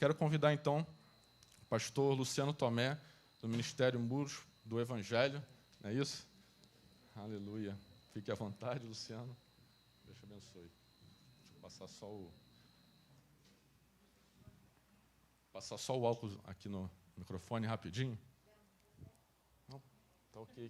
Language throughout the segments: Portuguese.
Quero convidar, então, o pastor Luciano Tomé, do Ministério Muros do Evangelho. Não é isso? Aleluia. Fique à vontade, Luciano. Deus te abençoe. Deixa eu passar só o álcool aqui no microfone rapidinho. Não, tá ok.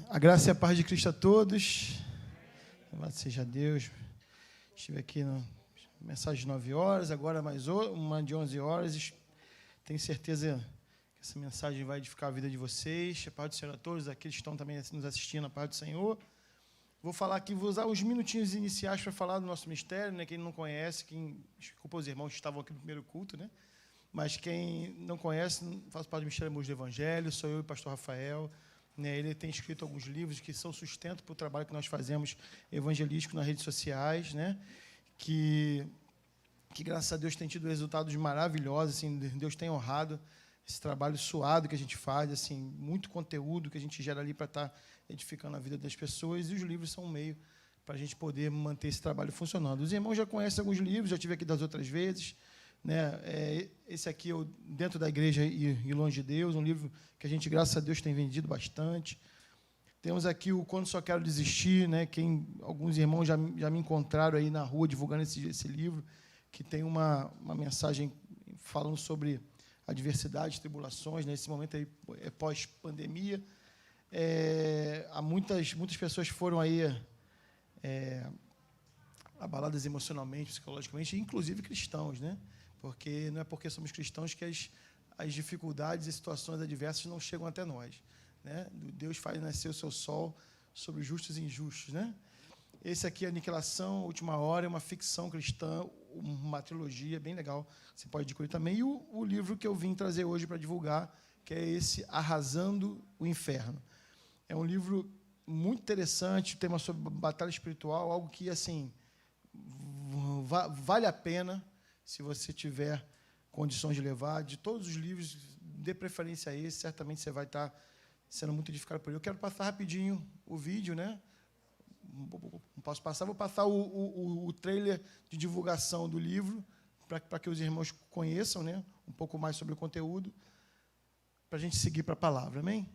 A graça e a paz de Cristo a todos. Louvado seja Deus. Estive aqui na mensagem de 9 horas, agora mais uma de 11 horas. Tenho certeza que essa mensagem vai edificar a vida de vocês. A paz do Senhor a todos, aqueles que estão também nos assistindo, a paz do Senhor. Vou falar aqui, vou usar uns minutinhos iniciais para falar do nosso ministério, né? Quem não conhece, desculpa os irmãos que estavam aqui no primeiro culto, né? Mas quem não conhece, faço parte do Ministério Muros do Evangelho, sou eu e o pastor Rafael. Ele tem escrito alguns livros que são sustento para o trabalho que nós fazemos evangelístico nas redes sociais, né? Que graças a Deus tem tido resultados maravilhosos, assim, Deus tem honrado esse trabalho suado que a gente faz, assim, muito conteúdo que a gente gera ali para estar edificando a vida das pessoas, e os livros são um meio para a gente poder manter esse trabalho funcionando. Os irmãos já conhecem alguns livros, já tive aqui das outras vezes, né? Esse aqui é o Dentro da Igreja e Longe de Deus, um livro que a gente, graças a Deus, tem vendido bastante. Temos aqui o Quando Só Quero Desistir, né? Alguns irmãos já me encontraram aí na rua divulgando esse livro, que tem uma mensagem falando sobre adversidades, tribulações, nesse momento aí pós-pandemia. Muitas pessoas foram aí abaladas emocionalmente, psicologicamente, inclusive cristãos, né? Porque não é porque somos cristãos que as dificuldades e situações adversas não chegam até nós, né? Deus faz nascer o seu sol sobre justos e injustos, né? Esse aqui é Aniquilação, Última Hora, é uma ficção cristã, uma trilogia bem legal, você pode adquirir também. E o livro que eu vim trazer hoje para divulgar, que é esse Arrasando o Inferno. É um livro muito interessante, tema sobre batalha espiritual, algo que, assim, vale a pena, se você tiver condições de levar. De todos os livros, dê preferência a esse, certamente você vai estar sendo muito edificado por ele. Eu quero passar rapidinho o vídeo, né? Não posso passar, vou passar o trailer de divulgação do livro, para que os irmãos conheçam, né, um pouco mais sobre o conteúdo, para a gente seguir para a palavra. Amém?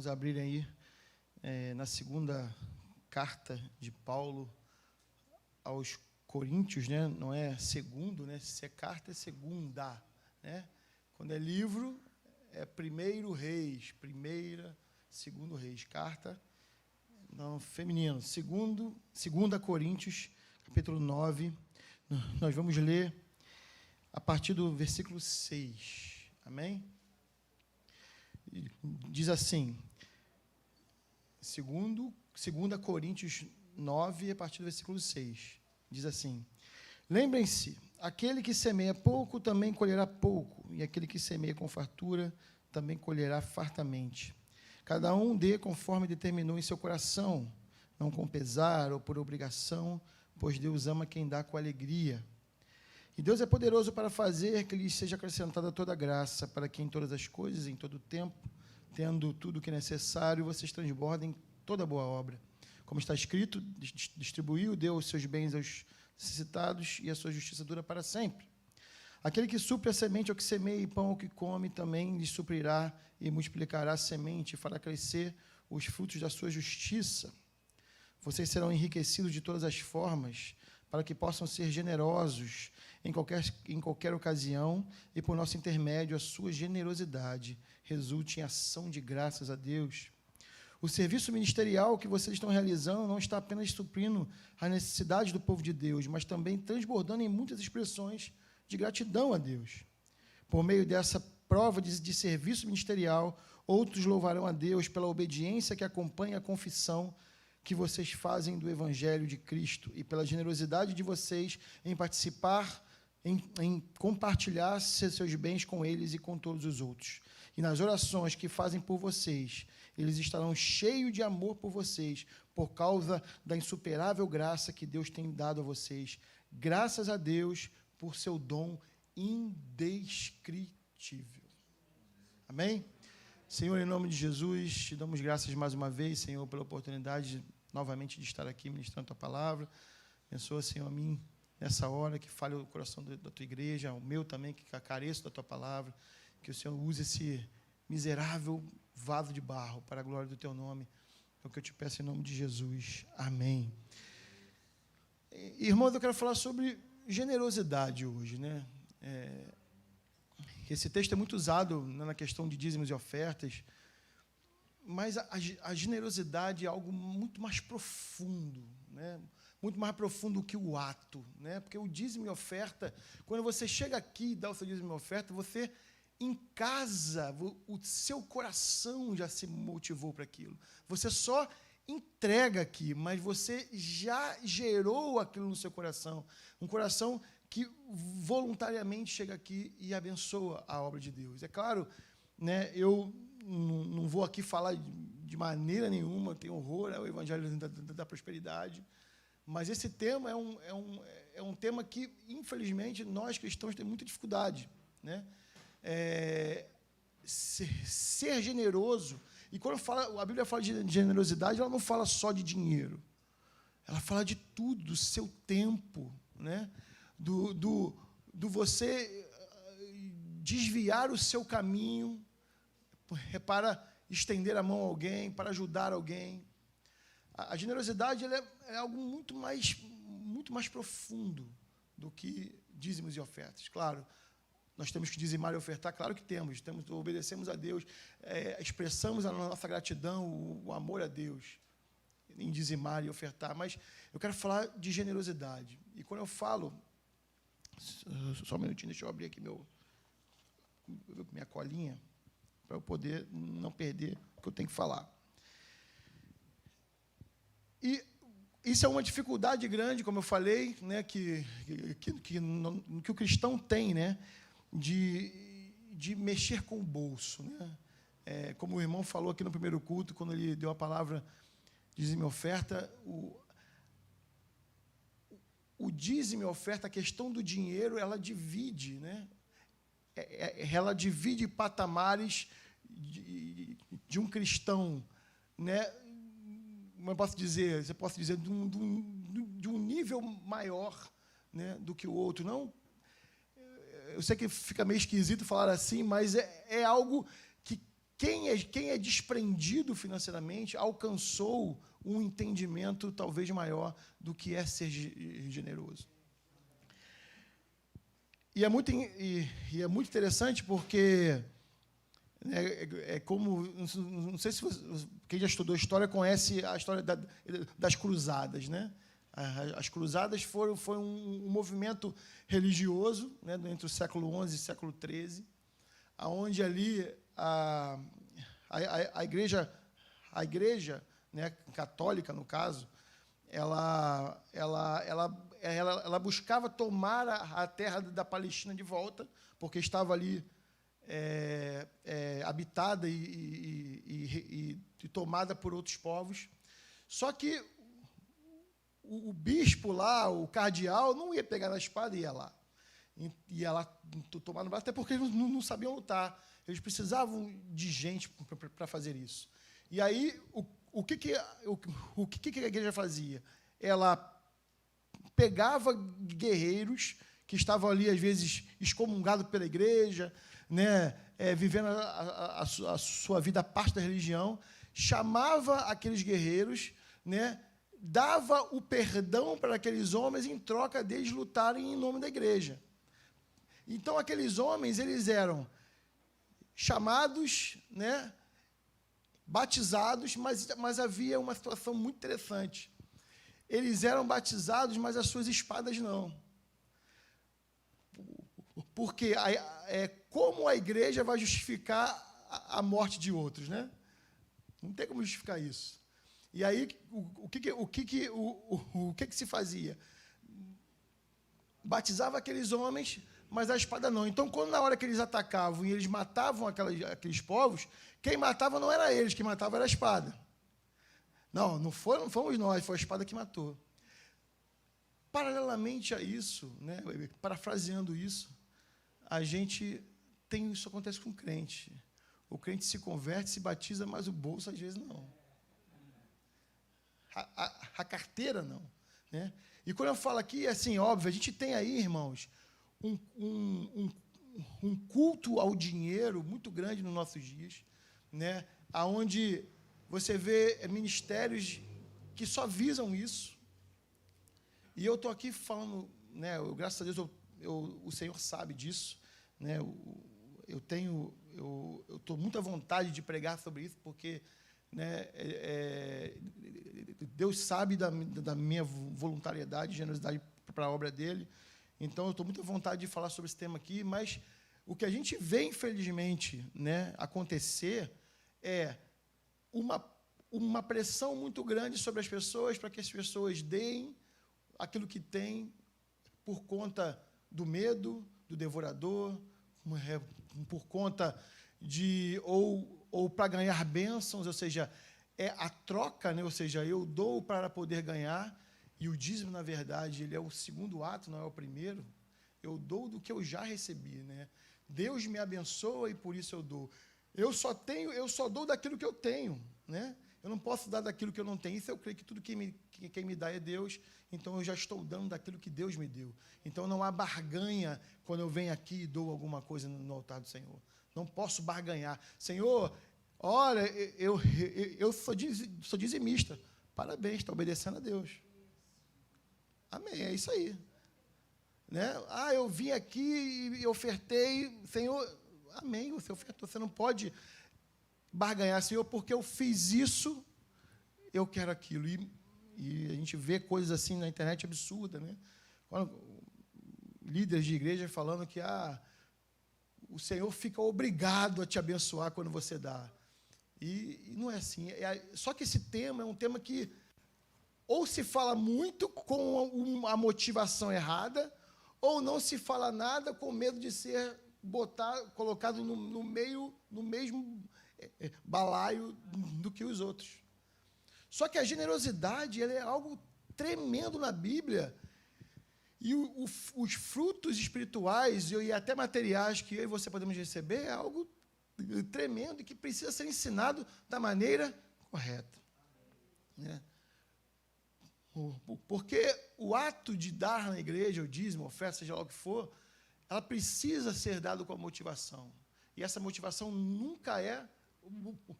irmãos abrirem aí na segunda carta de Paulo aos Coríntios, né? Não é segundo, né? Se é carta, é segunda, né? Quando é livro, é primeiro Reis, segundo Reis, carta, não, feminino, segunda Coríntios, capítulo 9, nós vamos ler a partir do versículo 6, amém? Diz assim, segunda Coríntios 9, a partir do versículo 6, diz assim: lembrem-se, aquele que semeia pouco também colherá pouco, e aquele que semeia com fartura também colherá fartamente. Cada um dê conforme determinou em seu coração, não com pesar ou por obrigação, pois Deus ama quem dá com alegria. E Deus é poderoso para fazer que lhes seja acrescentada toda graça, para que em todas as coisas, em todo o tempo, tendo tudo o que é necessário, vocês transbordem toda boa obra. Como está escrito, distribuiu, deu os seus bens aos necessitados, e a sua justiça dura para sempre. Aquele que supre a semente ao que semeia e pão ao que come, também lhe suprirá e multiplicará a semente e fará crescer os frutos da sua justiça. Vocês serão enriquecidos de todas as formas, para que possam ser generosos em qualquer ocasião, e por nosso intermédio a sua generosidade resulte em ação de graças a Deus. O serviço ministerial que vocês estão realizando não está apenas suprindo a necessidade do povo de Deus, mas também transbordando em muitas expressões de gratidão a Deus. Por meio dessa prova de serviço ministerial, outros louvarão a Deus pela obediência que acompanha a confissão que vocês fazem do Evangelho de Cristo e pela generosidade de vocês em participar, em compartilhar seus bens com eles e com todos os outros. E nas orações que fazem por vocês, eles estarão cheios de amor por vocês, por causa da insuperável graça que Deus tem dado a vocês. Graças a Deus por seu dom indescritível. Amém? Senhor, em nome de Jesus, te damos graças mais uma vez, Senhor, pela oportunidade novamente de estar aqui ministrando a tua palavra. Abençoa, Senhor, a mim nessa hora, que fale o coração da tua igreja, o meu também, que careço da tua palavra, que o Senhor use esse miserável vaso de barro para a glória do teu nome. É o que eu te peço em nome de Jesus. Amém. Irmãos, eu quero falar sobre generosidade hoje, né? Esse texto é muito usado na questão de dízimos e ofertas, mas a generosidade é algo muito mais profundo, né? Muito mais profundo que o ato, né? Porque o dízimo e oferta, quando você chega aqui e dá o seu dízimo e oferta, você em casa, o seu coração já se motivou para aquilo. Você só entrega aqui, mas você já gerou aquilo no seu coração. Um coração que voluntariamente chega aqui e abençoa a obra de Deus. É claro, né, eu não vou aqui falar de maneira nenhuma, tenho horror ao Evangelho da prosperidade, mas esse tema é um tema que, infelizmente, nós cristãos temos muita dificuldade, né? Ser generoso, e quando a Bíblia fala de generosidade, ela não fala só de dinheiro, ela fala de tudo, do seu tempo, né? Do você desviar o seu caminho para estender a mão a alguém, para ajudar alguém. A generosidade ela é algo muito mais profundo do que dízimos e ofertas. Claro, nós temos que dizimar e ofertar, claro que obedecemos a Deus, expressamos a nossa gratidão, o amor a Deus, em dizimar e ofertar, mas eu quero falar de generosidade. E quando eu falo, só um minutinho, deixa eu abrir aqui minha colinha, para eu poder não perder o que eu tenho que falar. E isso é uma dificuldade grande, como eu falei, né, que o cristão tem, né, de mexer com o bolso, né? Como o irmão falou aqui no primeiro culto, quando ele deu a palavra dízimo e oferta, o dízimo e oferta, a questão do dinheiro, ela divide, né? Ela divide patamares de um cristão, né? Como eu posso dizer? Você pode dizer de um nível maior, né, do que o outro. Não, eu sei que fica meio esquisito falar assim, mas é algo quem é desprendido financeiramente alcançou um entendimento talvez maior do que é ser generoso. E é muito interessante porque como, não sei se quem já estudou história conhece a história das cruzadas, né? As cruzadas foi um movimento religioso, né, entre o século XI e o século XIII, onde ali a igreja, né, católica, no caso, ela buscava tomar a terra da Palestina de volta, porque estava ali habitada e tomada por outros povos. Só que o bispo lá, o cardeal, não ia pegar na espada e ia lá. Ia lá tomar no braço, até porque eles não sabiam lutar. Eles precisavam de gente para fazer isso. E aí, o que a igreja fazia? Ela pegava guerreiros que estavam ali, às vezes, excomungados pela igreja, né, vivendo a sua vida à parte da religião, chamava aqueles guerreiros, né, dava o perdão para aqueles homens em troca deles lutarem em nome da igreja. Então, aqueles homens, eles eram chamados, né, batizados, mas havia uma situação muito interessante. Eles eram batizados, mas as suas espadas não. Porque como a igreja vai justificar a morte de outros, né? Não tem como justificar isso. E aí, o que se fazia? Batizava aqueles homens, mas a espada não. Então, quando na hora que eles atacavam e eles matavam aqueles povos, quem matava não era eles, quem matava era a espada. Não fomos nós, foi a espada que matou. Paralelamente a isso, né, parafraseando isso, isso acontece com o crente. O crente se converte, se batiza, mas o bolso às vezes não. A carteira não, né? E quando eu falo aqui, é assim, óbvio, a gente tem aí, irmãos, um culto ao dinheiro muito grande nos nossos dias, né? Onde você vê ministérios que só visam isso. E eu estou aqui falando, né, graças a Deus, o Senhor sabe disso, né? Eu estou muito à vontade de pregar sobre isso, porque, né, Deus sabe da minha voluntariedade, generosidade para a obra dele. Então, eu estou muito à vontade de falar sobre esse tema aqui, mas o que a gente vê, infelizmente, né, acontecer é uma pressão muito grande sobre as pessoas para que as pessoas deem aquilo que têm por conta do medo, do devorador, por conta de ou para ganhar bênçãos, ou seja, é a troca, né? Ou seja, eu dou para poder ganhar, e o dízimo, na verdade, ele é o segundo ato, não é o primeiro. Eu dou do que eu já recebi, né? Deus me abençoa e por isso eu dou. Eu só dou daquilo que eu tenho, né? Eu não posso dar daquilo que eu não tenho. Isso eu creio que tudo quem me dá é Deus, então eu já estou dando daquilo que Deus me deu. Então não há barganha quando eu venho aqui e dou alguma coisa no altar do Senhor. Não posso barganhar. Senhor, olha, eu sou dizimista. Parabéns, está obedecendo a Deus. Amém, é isso aí. Né? Eu vim aqui e ofertei, Senhor, amém, você ofertou. Você não pode barganhar, Senhor, porque eu fiz isso, eu quero aquilo. E a gente vê coisas assim na internet absurdas, né? Líderes de igreja falando que o Senhor fica obrigado a te abençoar quando você dá. E não é assim. Só que esse tema é um tema que ou se fala muito com a motivação errada, ou não se fala nada com medo de ser colocado no mesmo balaio do que os outros. Só que a generosidade ela é algo tremendo na Bíblia. E os frutos espirituais e até materiais que eu e você podemos receber é algo tremendo e que precisa ser ensinado da maneira correta. Né? Porque o ato de dar na igreja, o dízimo, a oferta, seja lá o que for, ela precisa ser dada com a motivação. E essa motivação nunca é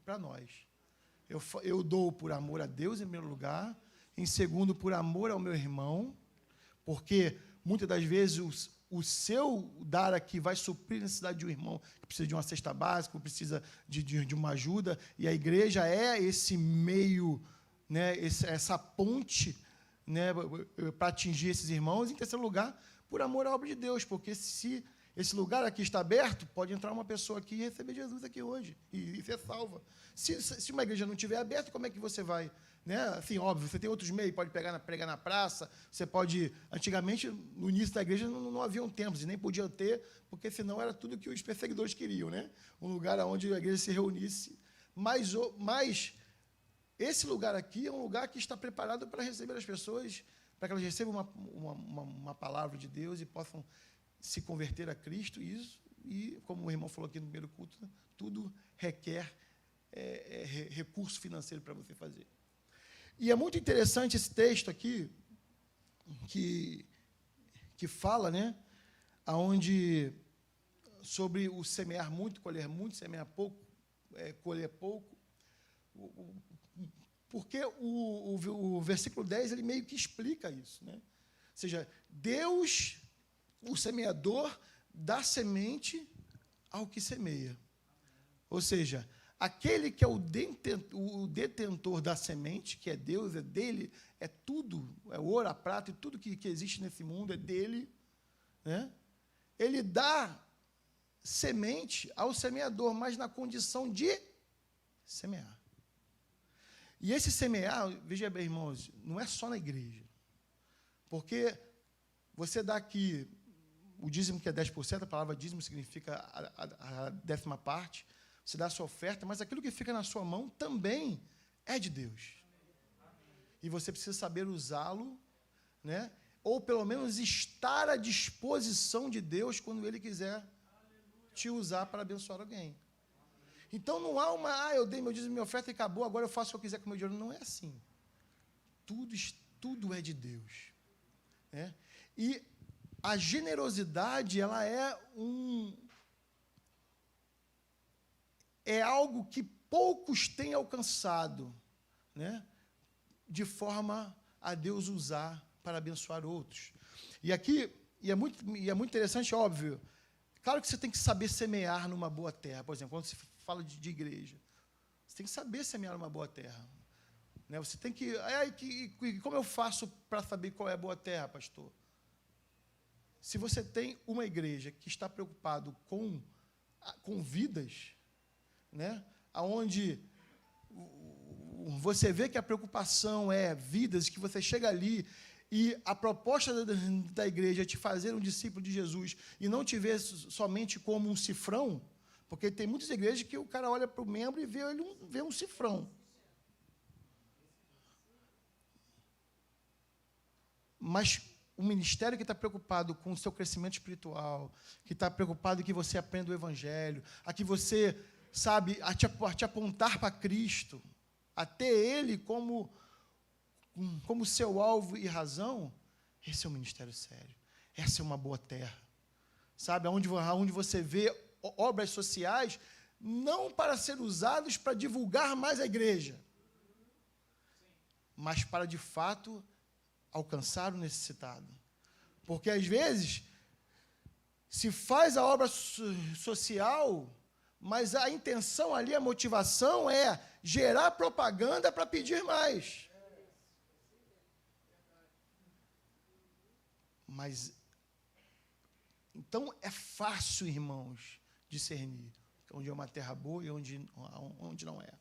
para nós. Eu dou por amor a Deus, em primeiro lugar. Em segundo, por amor ao meu irmão. Porque, muitas das vezes, o seu dar aqui vai suprir a necessidade de um irmão que precisa de uma cesta básica, precisa de uma ajuda. E a igreja é esse meio, né, essa ponte, né, para atingir esses irmãos. Em terceiro lugar, por amor à obra de Deus. Porque se esse lugar aqui está aberto, pode entrar uma pessoa aqui e receber Jesus aqui hoje e ser salva. Se uma igreja não estiver aberta, como é que você vai? Né? Assim, óbvio, você tem outros meios, pode pregar na praça, você pode... Antigamente, no início da igreja, não haviam templos, e nem podiam ter, porque senão era tudo que os perseguidores queriam, né? Um lugar onde a igreja se reunisse. Mas esse lugar aqui é um lugar que está preparado para receber as pessoas, para que elas recebam uma palavra de Deus e possam se converter a Cristo. E como o irmão falou aqui no primeiro culto, né, tudo requer recurso financeiro para você fazer. E é muito interessante esse texto aqui, que fala, né, sobre o semear muito, colher muito, semear pouco, colher pouco. Porque o versículo 10, ele meio que explica isso, né? Ou seja, Deus, o semeador, dá semente ao que semeia. Ou seja, aquele que é o detentor da semente, que é Deus, é dele, é tudo, é o ouro, a prata e tudo que existe nesse mundo é dele, né? Ele dá semente ao semeador, mas na condição de semear. E esse semear, veja bem, irmãos, não é só na igreja. Porque você dá aqui o dízimo, que é 10%, a palavra dízimo significa a 10ª parte, você dá a sua oferta, mas aquilo que fica na sua mão também é de Deus. E você precisa saber usá-lo, né? Ou pelo menos estar à disposição de Deus quando Ele quiser te usar para abençoar alguém. Então não há eu dei meu dízimo, minha oferta e acabou, agora eu faço o que eu quiser com o meu dinheiro. Não é assim. Tudo é de Deus, né? E a generosidade, ela é algo que poucos têm alcançado, né, de forma a Deus usar para abençoar outros. E aqui, é muito interessante, óbvio, claro que você tem que saber semear numa boa terra. Por exemplo, quando se fala de igreja, você tem que saber semear numa boa terra, né? Você tem que... como eu faço para saber qual é a boa terra, pastor? Se você tem uma igreja que está preocupado com vidas, né, onde você vê que a preocupação é vidas, que você chega ali e a proposta da igreja é te fazer um discípulo de Jesus e não te ver somente como um cifrão, porque tem muitas igrejas que o cara olha para o membro e vê um cifrão. Mas um ministério que está preocupado com o seu crescimento espiritual, que está preocupado que você aprenda o Evangelho, a que você, sabe, a te apontar para Cristo, a ter Ele como seu alvo e razão, esse é um ministério sério. Essa é uma boa terra. Sabe, onde você vê obras sociais, não para ser usados para divulgar mais a igreja, mas para, de fato, alcançar o necessitado. Porque, às vezes, se faz a obra social, mas a intenção ali, a motivação é gerar propaganda para pedir mais. Mas, então, é fácil, irmãos, discernir onde é uma terra boa e onde não é.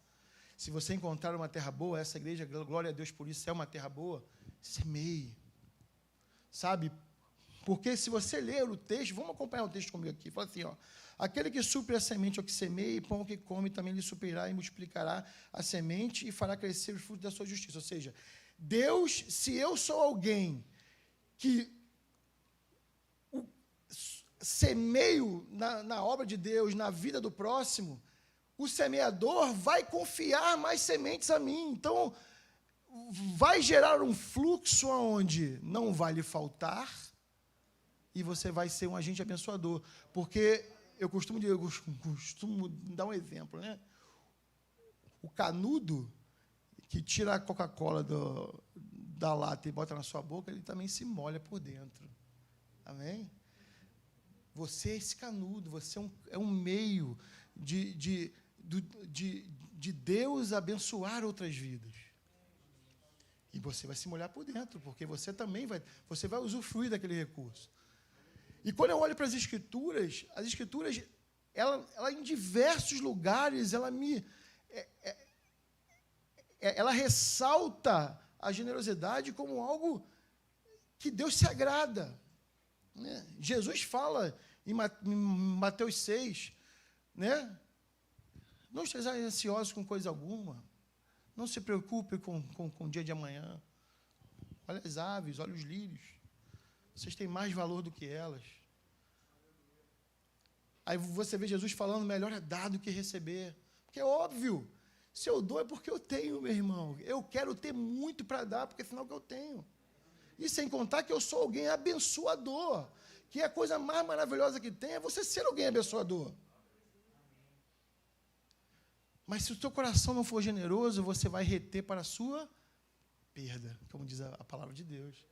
Se você encontrar uma terra boa, essa igreja, glória a Deus por isso, é uma terra boa, semeie. Sabe? Porque se você ler o texto, vamos acompanhar o texto comigo aqui, fala assim, ó, aquele que supre a semente ao que semeia e pão ao que come, também lhe suprirá e multiplicará a semente e fará crescer os frutos da sua justiça. Ou seja, Deus, se eu sou alguém que semeio na obra de Deus, na vida do próximo, o semeador vai confiar mais sementes a mim. Então, vai gerar um fluxo onde não vai lhe faltar e você vai ser um agente abençoador. Porque eu costumo dar um exemplo, né? o canudo que tira a Coca-Cola da lata e bota na sua boca, ele também se molha por dentro. Amém? Você é esse canudo, você é um meio de Deus abençoar outras vidas. E você vai se molhar por dentro, porque você também vai usufruir daquele recurso. E quando eu olho para as Escrituras, ela em diversos lugares, ela ressalta a generosidade como algo que Deus se agrada. Né? Jesus fala em Mateus 6, né? Não estejais ansiosos com coisa alguma, não se preocupe com o dia de amanhã. Olha as aves, olha os lírios, vocês têm mais valor do que elas. Aí você vê Jesus falando, melhor é dar do que receber, porque é óbvio, se eu dou é porque eu tenho, meu irmão, eu quero ter muito para dar, porque afinal que eu tenho. E sem contar que eu sou alguém abençoador, que a coisa mais maravilhosa que tem é você ser alguém abençoador. Mas se o teu coração não for generoso, você vai reter para a sua perda, como diz a palavra de Deus.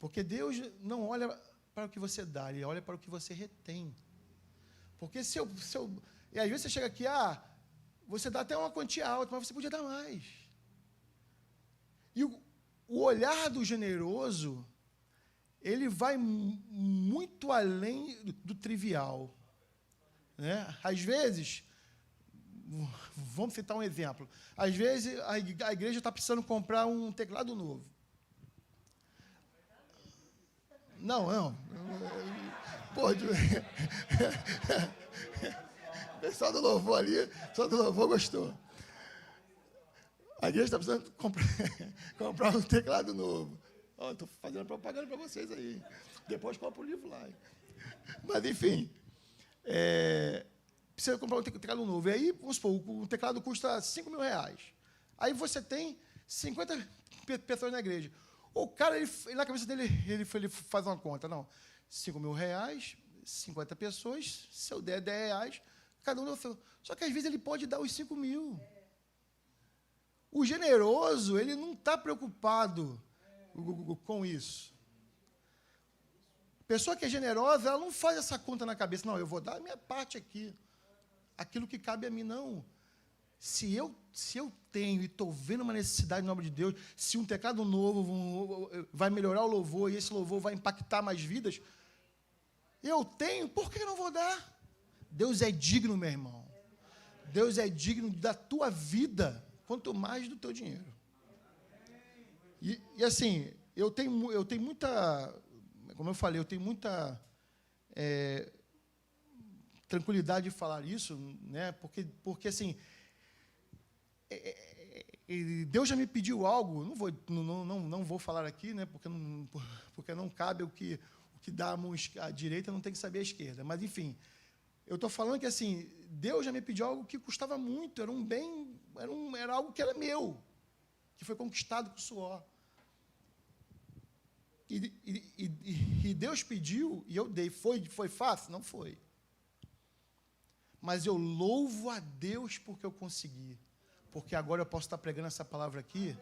Porque Deus não olha para o que você dá, Ele olha para o que você retém. Porque e às vezes você chega aqui, você dá até uma quantia alta, mas você podia dar mais. E o olhar do generoso, ele vai muito além do trivial. Né? Às vezes, vamos citar um exemplo. Às vezes, a igreja está precisando comprar um teclado novo. Não. Pô, o pessoal do louvor ali, o pessoal do louvor gostou. A igreja está precisando comprar um teclado novo. Estou fazendo propaganda para vocês aí. Depois compra o livro lá. Mas, enfim, precisa comprar um teclado novo. E aí, vamos supor, o teclado custa R$5.000. Aí você tem 50 pessoas na igreja. O cara, na cabeça dele, ele faz uma conta. Não, R$5.000, 50 pessoas, se eu der R$10, cada um deu seu. Só que, às vezes, ele pode dar os 5.000. O generoso, ele não está preocupado com isso. Pessoa que é generosa, ela não faz essa conta na cabeça. Não, eu vou dar a minha parte aqui. Aquilo que cabe a mim, não. Se eu tenho e estou vendo uma necessidade, em nome de Deus, se um teclado novo vai melhorar o louvor e esse louvor vai impactar mais vidas, eu tenho, por que eu não vou dar? Deus é digno, meu irmão. Deus é digno da tua vida, quanto mais do teu dinheiro. E assim, eu tenho muita, como eu falei, eu tenho muita tranquilidade de falar isso, né? Porque assim, Deus já me pediu algo, não vou falar aqui, né? Porque não cabe o que dá a mão à direita, não tem que saber a esquerda. Mas, enfim, eu estou falando que, assim, Deus já me pediu algo que custava muito, era um bem, era algo que era meu, que foi conquistado com suor. E Deus pediu, e eu dei. Foi fácil? Não foi. Mas eu louvo a Deus porque eu consegui. Porque agora eu posso estar pregando essa palavra aqui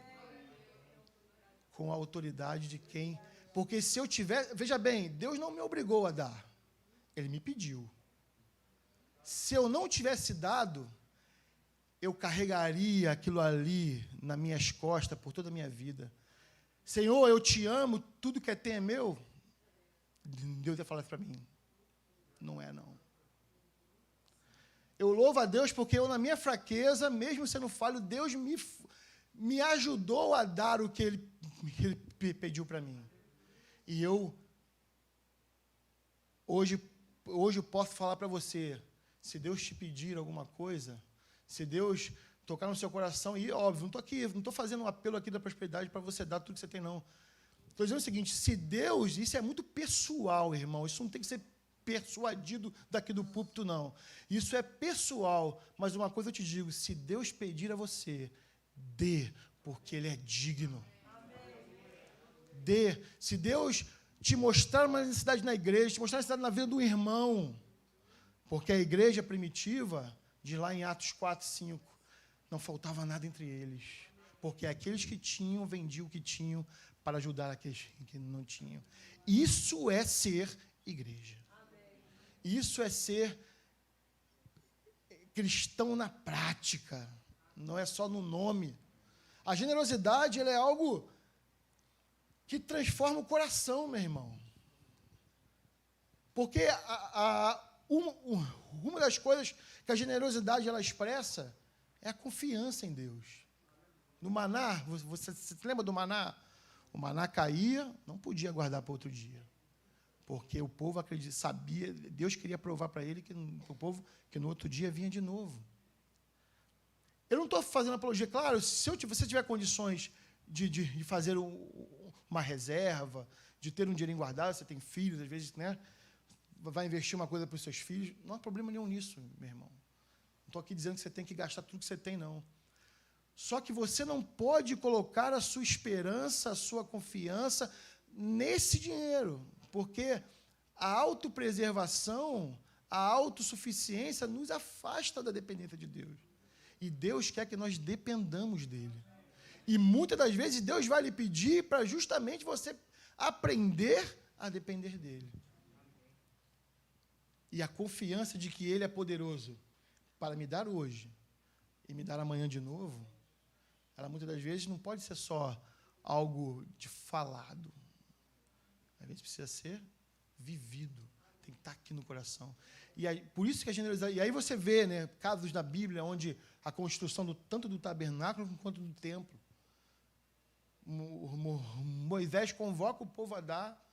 com a autoridade de quem... Porque se eu tiver... Veja bem, Deus não me obrigou a dar. Ele me pediu. Se eu não tivesse dado, eu carregaria aquilo ali nas minhas costas por toda a minha vida. Senhor, eu te amo, tudo que é meu. Deus ia falar para mim. Não é, não. Eu louvo a Deus porque eu, na minha fraqueza, mesmo sendo falho, Deus me ajudou a dar o que Ele pediu para mim. E eu, hoje eu posso falar para você, se Deus te pedir alguma coisa, se Deus tocar no seu coração, e óbvio, não estou fazendo um apelo aqui da prosperidade para você dar tudo que você tem, não. Estou dizendo o seguinte, se Deus, isso é muito pessoal, irmão, isso não tem que ser persuadido daqui do púlpito, não. Isso é pessoal, mas uma coisa eu te digo, se Deus pedir a você, dê, porque Ele é digno. Dê. Se Deus te mostrar uma necessidade na igreja, te mostrar uma necessidade na vida do irmão, porque a igreja primitiva, diz lá em Atos 4, 5, não faltava nada entre eles, porque aqueles que tinham, vendiam o que tinham para ajudar aqueles que não tinham. Isso é ser igreja. Isso é ser cristão na prática, não é só no nome. A generosidade, ela é algo que transforma o coração, meu irmão. Porque uma das coisas que a generosidade ela expressa é a confiança em Deus. No maná, você se lembra do maná? O maná caía, não podia guardar para outro dia. Porque o povo sabia, Deus queria provar para ele que o povo, que no outro dia vinha de novo. Eu não estou fazendo apologia, claro, se você tiver condições de fazer uma reserva, de ter um dinheirinho guardado, você tem filhos, às vezes, né, vai investir uma coisa para os seus filhos, não há problema nenhum nisso, meu irmão. Não estou aqui dizendo que você tem que gastar tudo que você tem, não. Só que você não pode colocar a sua esperança, a sua confiança nesse dinheiro, porque a autopreservação, a autossuficiência nos afasta da dependência de Deus. E Deus quer que nós dependamos dele. E muitas das vezes Deus vai lhe pedir para justamente você aprender a depender dele. E a confiança de que ele é poderoso para me dar hoje e me dar amanhã de novo, ela muitas das vezes não pode ser só algo de falado. Às vezes precisa ser vivido, tem que estar aqui no coração. E aí, por isso que a generosidade... E aí você vê, né, casos da Bíblia onde a construção tanto do tabernáculo quanto do templo. Moisés convoca o povo a dar,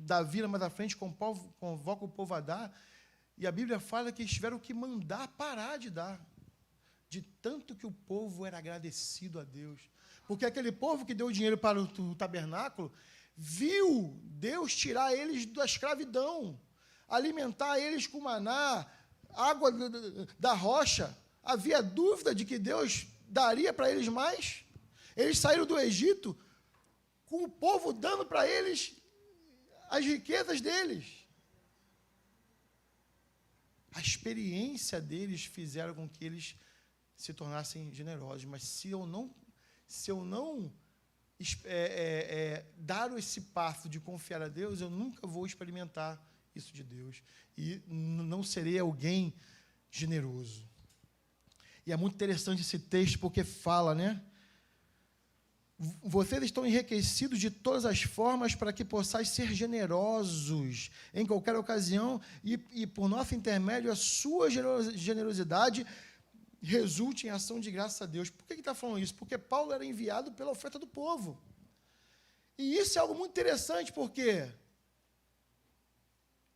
Davi, mais à frente, convoca o povo a dar, e a Bíblia fala que eles tiveram que mandar parar de dar, de tanto que o povo era agradecido a Deus. Porque aquele povo que deu dinheiro para o tabernáculo viu Deus tirar eles da escravidão, alimentar eles com maná, água da rocha. Havia dúvida de que Deus daria para eles mais. Eles saíram do Egito com o povo dando para eles as riquezas deles. A experiência deles fizeram com que eles se tornassem generosos. Mas se eu não dar esse passo de confiar a Deus, eu nunca vou experimentar isso de Deus. E não serei alguém generoso. E é muito interessante esse texto, porque fala, né? Vocês estão enriquecidos de todas as formas para que possais ser generosos em qualquer ocasião e por nosso intermédio, a sua generosidade resulte em ação de graça a Deus. Por que ele está falando isso? Porque Paulo era enviado pela oferta do povo. E isso é algo muito interessante, porque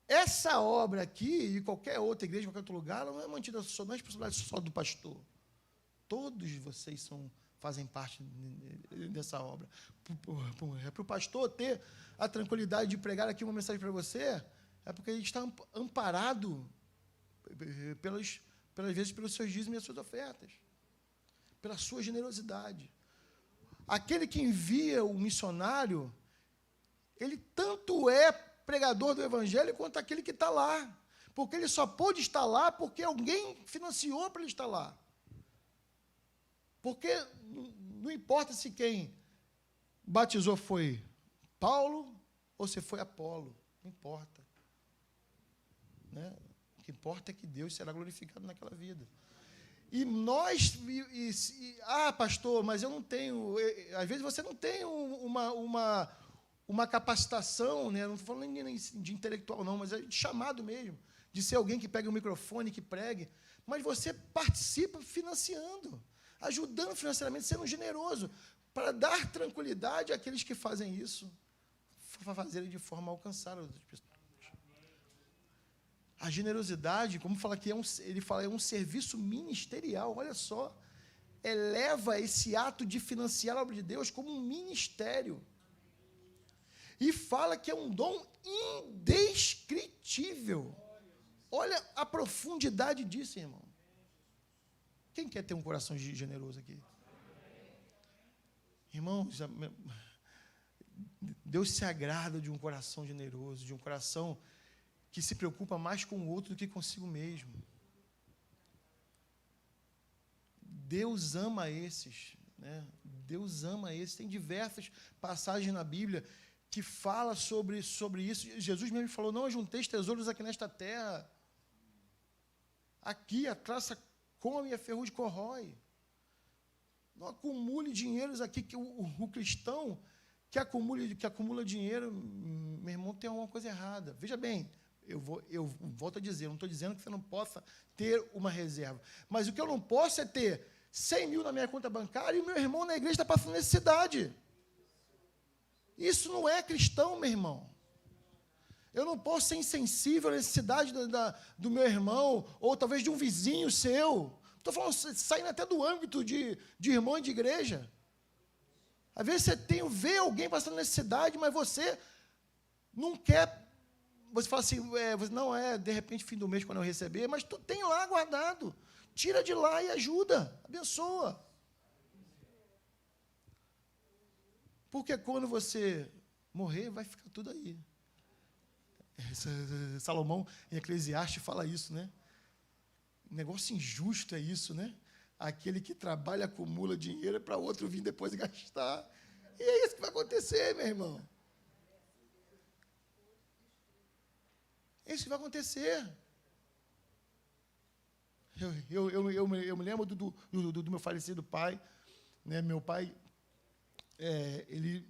essa obra aqui, e qualquer outra igreja, qualquer outro lugar, ela não é mantida só, não é responsabilidade só do pastor. Todos vocês fazem parte dessa obra. Para o pastor ter a tranquilidade de pregar aqui uma mensagem para você, é porque ele está amparado pelas vezes pelos seus dízimos e as suas ofertas, pela sua generosidade. Aquele que envia o missionário, ele tanto é pregador do evangelho quanto aquele que está lá, porque ele só pôde estar lá porque alguém financiou para ele estar lá. Porque não importa se quem batizou foi Paulo ou se foi Apolo, não importa. Né? O que importa é que Deus será glorificado naquela vida. E nós... pastor, mas eu não tenho... Às vezes você não tem uma capacitação, né? Não estou falando nem de intelectual, não, mas é de chamado mesmo, de ser alguém que pegue o microfone, que pregue, mas você participa financiando, ajudando financeiramente, sendo generoso, para dar tranquilidade àqueles que fazem isso, fazerem de forma a alcançar outras pessoas. A generosidade, como fala aqui, ele fala, é um serviço ministerial, olha só, eleva esse ato de financiar a obra de Deus como um ministério. E fala que é um dom indescritível. Olha a profundidade disso, irmão. Quem quer ter um coração generoso aqui? Irmãos, Deus se agrada de um coração generoso, de um coração que se preocupa mais com o outro do que consigo mesmo. Deus ama esses, né? Deus ama esses. Tem diversas passagens na Bíblia que falam sobre isso. Jesus mesmo falou, não ajunteis tesouros aqui nesta terra. Aqui a traça come e a ferrugem corrói. Não acumule dinheiros aqui, que o cristão que acumula dinheiro, meu irmão, tem alguma coisa errada. Veja bem, eu volto a dizer, eu não estou dizendo que você não possa ter uma reserva, mas o que eu não posso é ter 100 mil na minha conta bancária e o meu irmão na igreja está passando necessidade. Isso não é cristão, meu irmão. Eu não posso ser insensível à necessidade do meu irmão, ou talvez de um vizinho seu. Estou falando, saindo até do âmbito de irmão e de igreja. Às vezes você vê alguém passando necessidade, mas você não quer. Você fala assim, não é de repente fim do mês quando eu receber, mas tu tem lá guardado. Tira de lá e ajuda, abençoa. Porque quando você morrer, vai ficar tudo aí. Salomão, em Eclesiastes, fala isso, né? Negócio injusto é isso, né? Aquele que trabalha, acumula dinheiro para outro vir depois gastar. E é isso que vai acontecer, meu irmão. É isso que vai acontecer. Eu me lembro do meu falecido pai, né? Meu pai, ele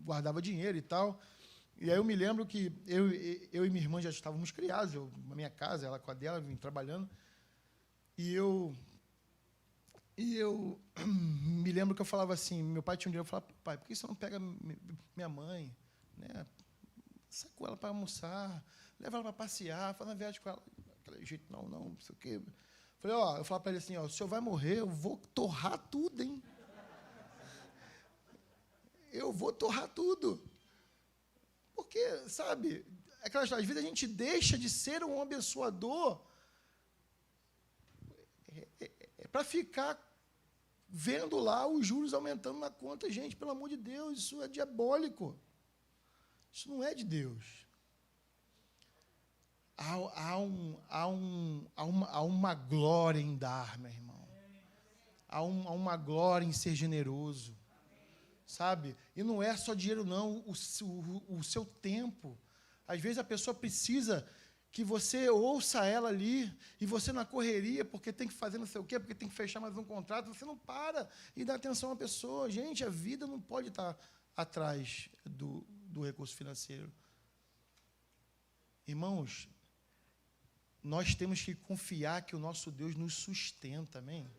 guardava dinheiro e tal. E aí eu me lembro que eu e minha irmã já estávamos criados, eu na minha casa, ela com a dela, vim trabalhando. E eu me lembro que eu falava assim, meu pai tinha um dia, eu falava, pai, por que você não pega minha mãe, né? Sai com ela para almoçar, leva ela para passear, faz uma viagem com ela. Daquele jeito, não sei o quê. Eu falava para ele assim, o senhor vai morrer, eu vou torrar tudo, hein? Eu vou torrar tudo. Porque, sabe, às vezes a gente deixa de ser um abençoador para ficar vendo lá os juros aumentando na conta. Gente, pelo amor de Deus, isso é diabólico. Isso não é de Deus. Há uma glória em dar, meu irmão. Há uma glória em ser generoso. Sabe? E não é só dinheiro, não. O seu tempo. Às vezes a pessoa precisa que você ouça ela ali, e você na correria, porque tem que fazer não sei o quê, porque tem que fechar mais um contrato, você não para e dá atenção à pessoa. Gente, a vida não pode estar atrás do recurso financeiro. Irmãos, nós temos que confiar que o nosso Deus nos sustenta, amém?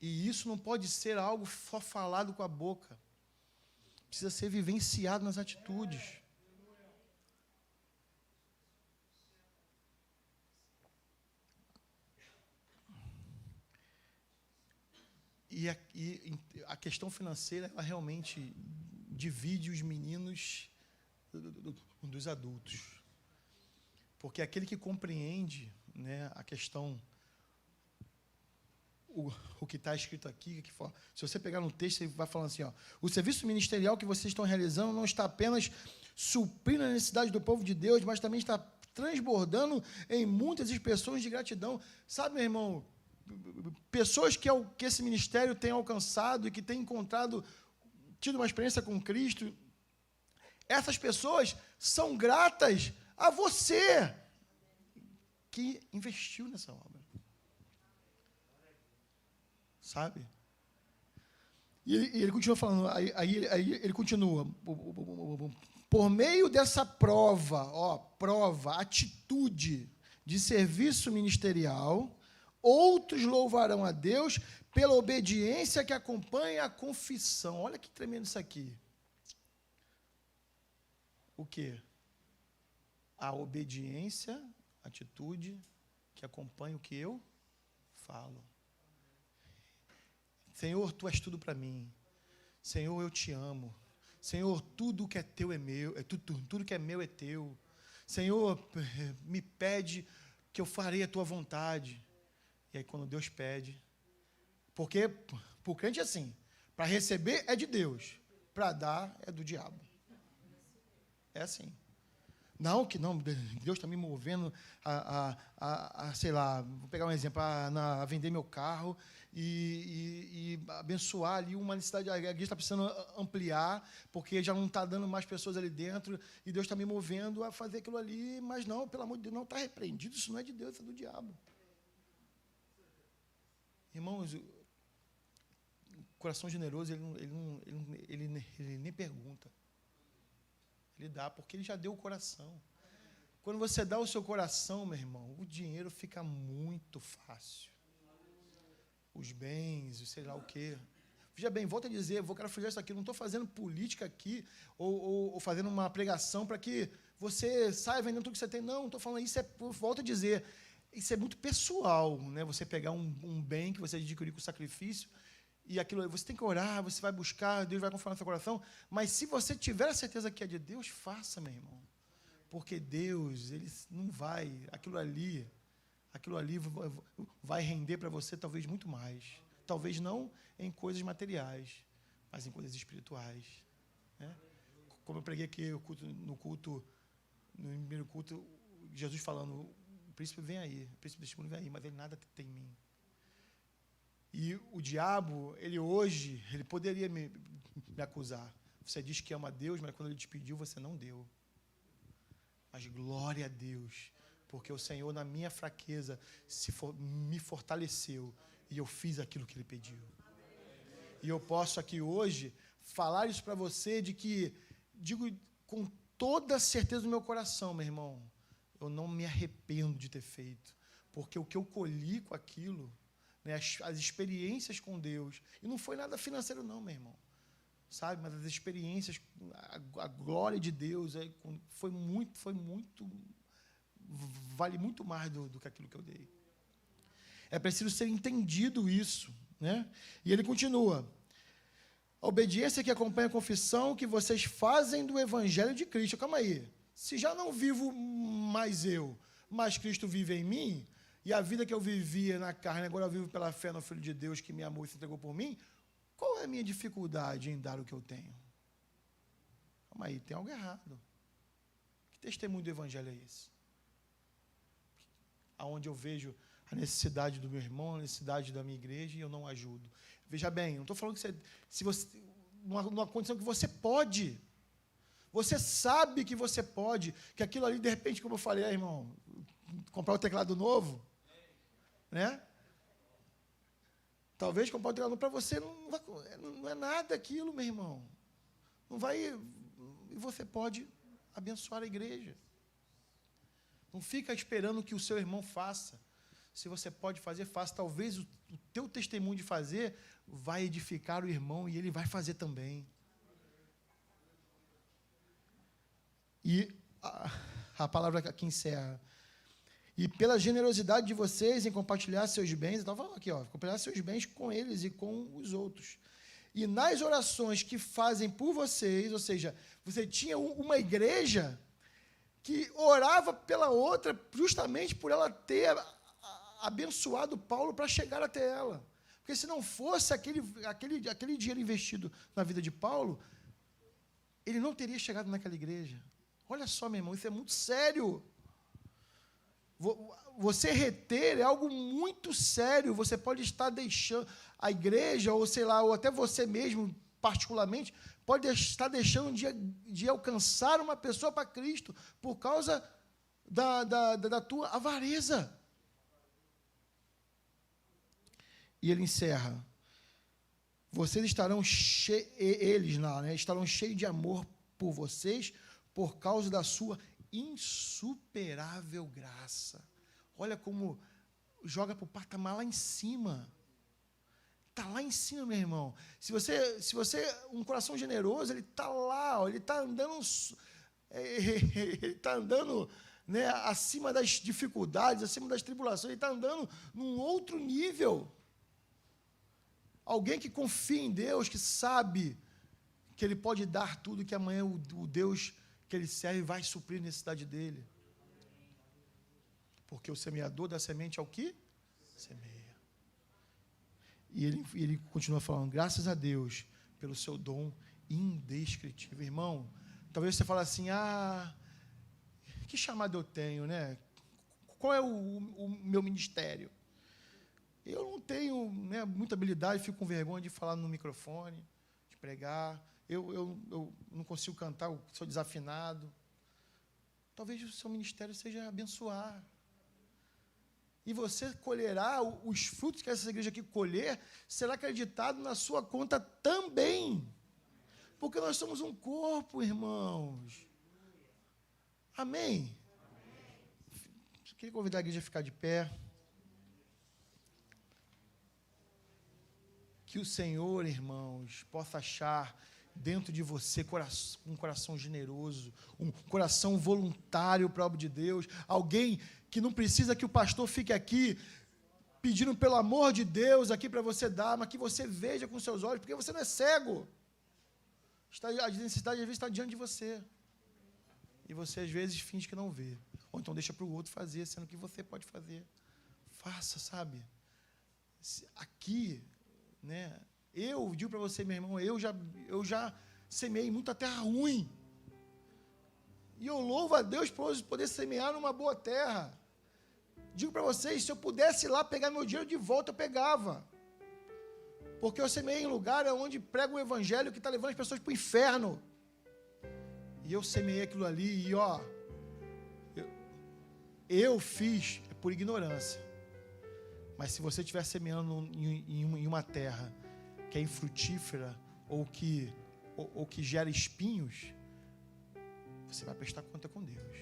E isso não pode ser algo só falado com a boca. Precisa ser vivenciado nas atitudes. E a questão financeira, ela realmente divide os meninos dos adultos. Porque aquele que compreende, né, a questão, o que está escrito aqui, se você pegar no texto, ele vai falando assim, o serviço ministerial que vocês estão realizando não está apenas suprindo a necessidade do povo de Deus, mas também está transbordando em muitas expressões de gratidão. Sabe, meu irmão, pessoas que esse ministério tem alcançado e que tem tido uma experiência com Cristo, essas pessoas são gratas a você que investiu nessa obra. Sabe? E ele continua falando, aí ele continua, por meio dessa atitude de serviço ministerial, outros louvarão a Deus pela obediência que acompanha a confissão. Olha que tremendo isso aqui. O quê? A obediência, a atitude que acompanha o que eu falo. Senhor, Tu és tudo para mim. Senhor, eu te amo. Senhor, tudo que é Teu é meu. Tudo que é meu é Teu. Senhor, me pede que eu farei a Tua vontade. E aí, quando Deus pede... Porque, para o crente é assim, para receber é de Deus, para dar é do diabo. É assim. Não, que não, Deus está me movendo sei lá, vou pegar um exemplo, a vender meu carro e abençoar ali uma necessidade. A igreja está precisando ampliar, porque já não está dando mais pessoas ali dentro, e Deus está me movendo a fazer aquilo ali, mas não, pelo amor de Deus, não está repreendido, isso não é de Deus, isso é do diabo. Irmãos, o coração generoso, ele nem pergunta. Ele dá, porque ele já deu o coração. Quando você dá o seu coração, meu irmão, o dinheiro fica muito fácil. Os bens, sei lá o quê. Veja bem, volto a dizer, quero fazer isso aqui, não estou fazendo política aqui, ou fazendo uma pregação para que você saia vendendo tudo que você tem. Não estou falando isso, volto a dizer, isso é muito pessoal, né? Você pegar um bem que você adquiriu com sacrifício, e aquilo, você tem que orar, você vai buscar, Deus vai confiar no seu coração, mas se você tiver a certeza que é de Deus, faça, meu irmão. Porque Deus, Ele não vai, aquilo ali vai render para você talvez muito mais. Talvez não em coisas materiais, mas em coisas espirituais. Né? Como eu preguei aqui no primeiro culto, Jesus falando, o príncipe vem aí, o príncipe deste mundo vem aí, mas ele nada tem em mim. E o diabo, ele poderia me acusar. Você diz que ama a Deus, mas quando ele te pediu, você não deu. Mas glória a Deus, porque o Senhor, na minha fraqueza, me fortaleceu e eu fiz aquilo que Ele pediu. E eu posso aqui hoje falar isso para você, digo com toda a certeza do meu coração, meu irmão, eu não me arrependo de ter feito, porque o que eu colhi com aquilo, né, as experiências com Deus, e não foi nada financeiro não, meu irmão, sabe, mas as experiências, a glória de Deus foi muito, vale muito mais do que aquilo que eu dei. É preciso ser entendido isso, né? E ele continua, a obediência que acompanha a confissão que vocês fazem do Evangelho de Cristo. Calma aí, se já não vivo mais eu, mas Cristo vive em mim, e a vida que eu vivia na carne, agora eu vivo pela fé no Filho de Deus que me amou e se entregou por mim, qual é a minha dificuldade em dar o que eu tenho? Calma aí, tem algo errado. Que testemunho do Evangelho é esse? Aonde eu vejo a necessidade do meu irmão, a necessidade da minha igreja, e eu não ajudo. Veja bem, não estou falando que numa condição que você pode. Você sabe que você pode, que aquilo ali, de repente, como eu falei, irmão, comprar um teclado novo, né? Talvez comprar um teclado novo para você não é nada aquilo, meu irmão. Não vai. E você pode abençoar a igreja. Não fica esperando que o seu irmão faça. Se você pode fazer, faça. Talvez o teu testemunho de fazer vai edificar o irmão e ele vai fazer também. E a palavra aqui encerra. E pela generosidade de vocês em compartilhar seus bens, então falando aqui, compartilhar seus bens com eles e com os outros. E nas orações que fazem por vocês, ou seja, você tinha uma igreja que orava pela outra justamente por ela ter abençoado Paulo para chegar até ela. Porque se não fosse aquele dinheiro investido na vida de Paulo, ele não teria chegado naquela igreja. Olha só, meu irmão, isso é muito sério. Você reter é algo muito sério. Você pode estar deixando a igreja, ou sei lá, ou até você mesmo, particularmente, pode estar deixando de alcançar uma pessoa para Cristo por causa da tua avareza. E ele encerra. Vocês estarão estarão cheios de amor por vocês por causa da sua insuperável graça. Olha como joga para o patamar lá em cima. Está lá em cima, meu irmão. Se você um coração generoso, ele está lá, ele está andando, né, acima das dificuldades, acima das tribulações, ele está andando num outro nível. Alguém que confia em Deus, que sabe que Ele pode dar tudo, que amanhã o Deus que Ele serve vai suprir a necessidade dele. Porque o semeador da semente é o que? Semeia. E ele continua falando, graças a Deus, pelo seu dom indescritível. Irmão, talvez você fale assim, Que chamado eu tenho, né? Qual é o meu ministério? Eu não tenho, né, muita habilidade, fico com vergonha de falar no microfone, de pregar. Eu não consigo cantar, eu sou desafinado. Talvez o seu ministério seja abençoar. E você colherá os frutos que essa igreja aqui colher, será acreditado na sua conta também. Porque nós somos um corpo, irmãos. Amém? Eu queria convidar a igreja a ficar de pé. Que o Senhor, irmãos, possa achar dentro de você um coração generoso, um coração voluntário para a obra de Deus, alguém que não precisa que o pastor fique aqui pedindo pelo amor de Deus aqui para você dar, mas que você veja com seus olhos, porque você não é cego. A necessidade às vezes está diante de você. E você às vezes finge que não vê. Ou então deixa para o outro fazer, sendo que você pode fazer. Faça, sabe? Aqui, né? Eu digo para você, meu irmão, eu já semeei muita terra ruim. E eu louvo a Deus por poder semear numa boa terra. Digo para vocês, se eu pudesse ir lá pegar meu dinheiro de volta, eu pegava. Porque eu semeei em lugar onde prega o evangelho que está levando as pessoas para o inferno. E eu semeei aquilo ali e, eu fiz por ignorância. Mas se você estiver semeando em uma terra que é infrutífera ou que gera espinhos, você vai prestar conta com Deus.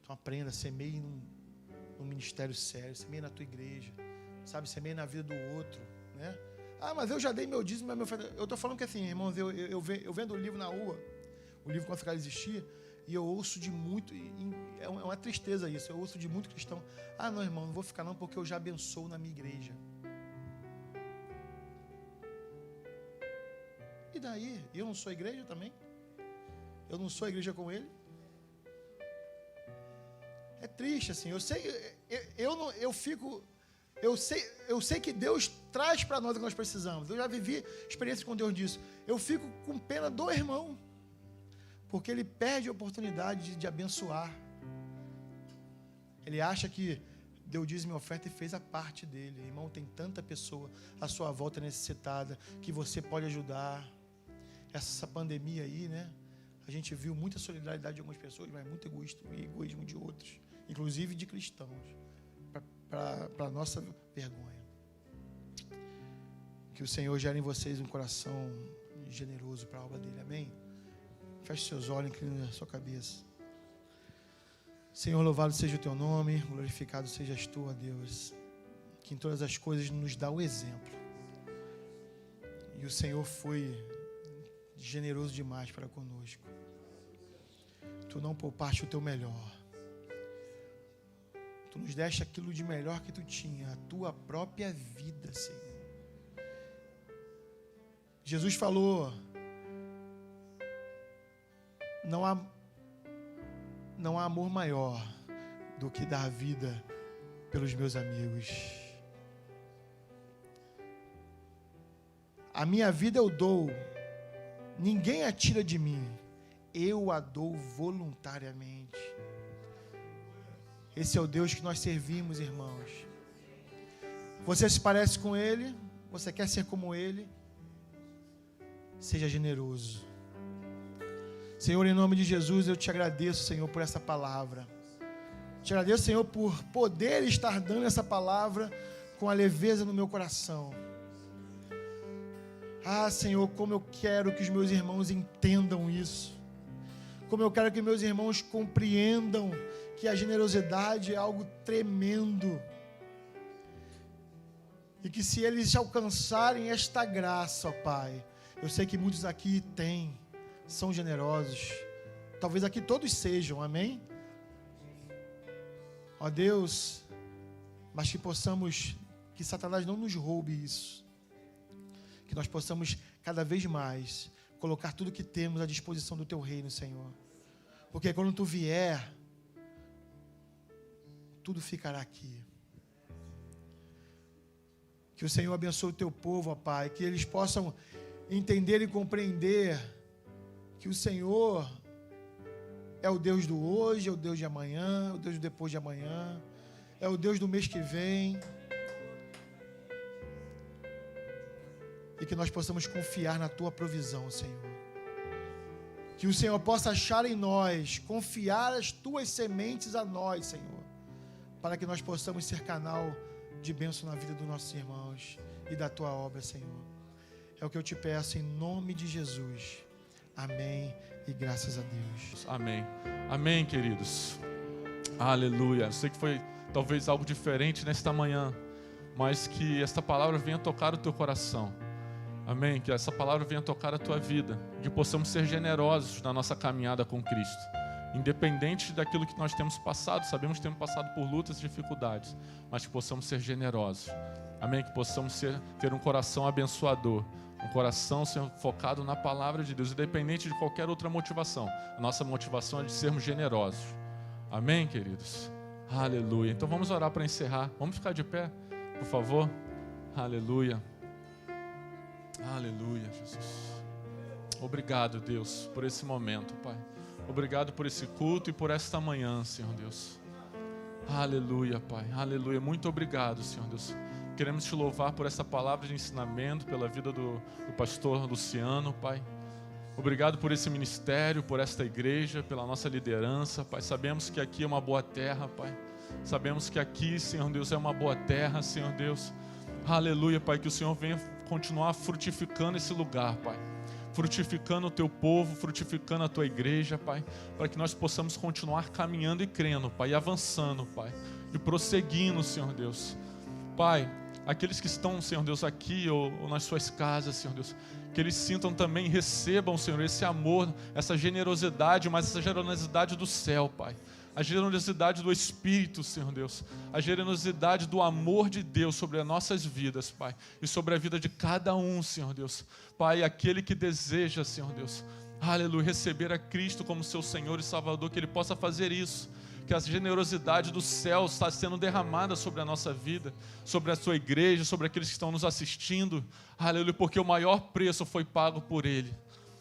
Então aprenda, semeie num ministério sério, semeie na tua igreja, sabe, semeie na vida do outro, né? Ah, mas eu já dei meu dízimo, eu estou falando que assim, irmãos, eu vendo o livro na rua, o livro Quando Ficar Existir, e eu ouço de muito, é uma tristeza isso, eu ouço de muito cristão, ah, não, irmão, não vou ficar não, porque eu já abençoo na minha igreja. E daí? Eu não sou igreja também? Eu não sou igreja com ele? É triste, assim, eu sei que Deus traz para nós o que nós precisamos. Eu já vivi experiência com Deus disso. Eu fico com pena do irmão, porque ele perde a oportunidade de abençoar. Ele acha que deu dízimo e oferta e fez a parte dele. Irmão, tem tanta pessoa à sua volta necessitada que você pode ajudar. Essa pandemia aí, né? A gente viu muita solidariedade de algumas pessoas, mas muito egoísmo de outros, inclusive de cristãos, para a nossa vergonha. Que o Senhor gere em vocês um coração generoso para a obra dele, amém? Feche seus olhos, incline a sua cabeça. Senhor, louvado seja o teu nome, glorificado sejas tu, ó Deus, que em todas as coisas nos dá o exemplo. E o Senhor foi generoso demais para conosco. Tu não poupaste o teu melhor. Tu nos deste aquilo de melhor que tu tinha, a tua própria vida, Senhor. Jesus falou: não há amor maior do que dar vida pelos meus amigos. A minha vida eu dou, ninguém a tira de mim, eu a dou voluntariamente. Esse é o Deus que nós servimos, irmãos. Você se parece com Ele? Você quer ser como Ele? Seja generoso. Senhor, em nome de Jesus, eu te agradeço, Senhor, por essa palavra. Te agradeço, Senhor, por poder estar dando essa palavra com a leveza no meu coração. Ah, Senhor, como eu quero que os meus irmãos entendam isso. Como eu quero que meus irmãos compreendam que a generosidade é algo tremendo. E que se eles alcançarem esta graça, ó Pai, eu sei que muitos aqui são generosos. Talvez aqui todos sejam, amém? Ó Deus, mas que Satanás não nos roube isso. Que nós possamos cada vez mais colocar tudo que temos à disposição do Teu reino, Senhor. Porque quando Tu vier, tudo ficará aqui. Que o Senhor abençoe o Teu povo, ó Pai, que eles possam entender e compreender que o Senhor é o Deus do hoje, é o Deus de amanhã, é o Deus do depois de amanhã, é o Deus do mês que vem. E que nós possamos confiar na Tua provisão, Senhor. Que o Senhor possa achar em nós, confiar as Tuas sementes a nós, Senhor, para que nós possamos ser canal de bênção na vida dos nossos irmãos e da Tua obra, Senhor. É o que eu te peço em nome de Jesus. Amém e graças a Deus. Amém. Amém, queridos. Aleluia. Eu sei que foi talvez algo diferente nesta manhã, mas que esta palavra venha tocar o teu coração. Amém. Que essa palavra venha tocar a tua vida. Que possamos ser generosos na nossa caminhada com Cristo. Independente daquilo que nós temos passado, sabemos que temos passado por lutas e dificuldades, mas que possamos ser generosos. Amém. Que possamos ter um coração abençoador. Um coração, Senhor, focado na palavra de Deus, independente de qualquer outra motivação. A nossa motivação é de sermos generosos. Amém, queridos? Aleluia. Então vamos orar para encerrar. Vamos ficar de pé, por favor? Aleluia. Aleluia, Jesus. Obrigado, Deus, por esse momento, Pai. Obrigado por esse culto e por esta manhã, Senhor Deus. Aleluia, Pai. Aleluia. Muito obrigado, Senhor Deus. Queremos te louvar por essa palavra de ensinamento, pela vida do pastor Luciano, Pai. Obrigado por esse ministério, por esta igreja, pela nossa liderança, Pai. Sabemos que aqui é uma boa terra, Pai. Sabemos que aqui, Senhor Deus, é uma boa terra, Senhor Deus. Aleluia, Pai, que o Senhor venha continuar frutificando esse lugar, Pai. Frutificando o teu povo, frutificando a tua igreja, Pai. Para que nós possamos continuar caminhando e crendo, Pai, e avançando, Pai. E prosseguindo, Senhor Deus. Pai, aqueles que estão, Senhor Deus, aqui ou nas suas casas, Senhor Deus, que eles sintam também, recebam, Senhor, esse amor, essa generosidade, mas essa generosidade do céu, Pai. A generosidade do Espírito, Senhor Deus. A generosidade do amor de Deus sobre as nossas vidas, Pai. E sobre a vida de cada um, Senhor Deus. Pai, aquele que deseja, Senhor Deus, aleluia, receber a Cristo como seu Senhor e Salvador, que Ele possa fazer isso. Que a generosidade do céu está sendo derramada sobre a nossa vida, sobre a sua igreja, sobre aqueles que estão nos assistindo. Aleluia, porque o maior preço foi pago por Ele.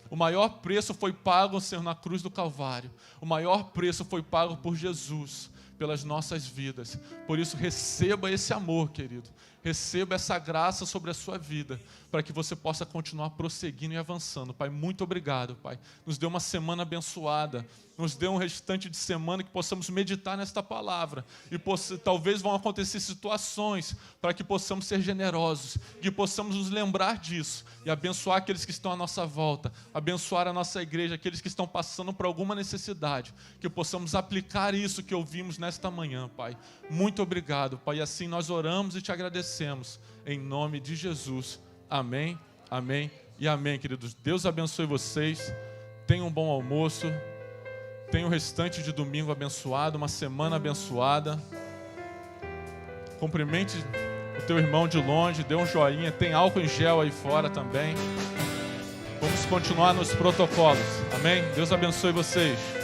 O maior preço foi pago, Senhor, na cruz do Calvário. O maior preço foi pago por Jesus, pelas nossas vidas. Por isso, receba esse amor, querido. Receba essa graça sobre a sua vida, para que você possa continuar prosseguindo e avançando. Pai, muito obrigado, Pai. Nos dê uma semana abençoada. Nos dê um restante de semana que possamos meditar nesta palavra. E talvez vão acontecer situações para que possamos ser generosos, que possamos nos lembrar disso e abençoar aqueles que estão à nossa volta, abençoar a nossa igreja, aqueles que estão passando por alguma necessidade, que possamos aplicar isso que ouvimos nesta manhã, Pai. Muito obrigado, Pai. E assim nós oramos e te agradecemos. Em nome de Jesus. Amém, amém e amém, queridos. Deus abençoe vocês. Tenham um bom almoço. Tenha o restante de domingo abençoado, uma semana abençoada. Cumprimente o teu irmão de longe, dê um joinha. Tem álcool em gel aí fora também. Vamos continuar nos protocolos. Amém? Deus abençoe vocês.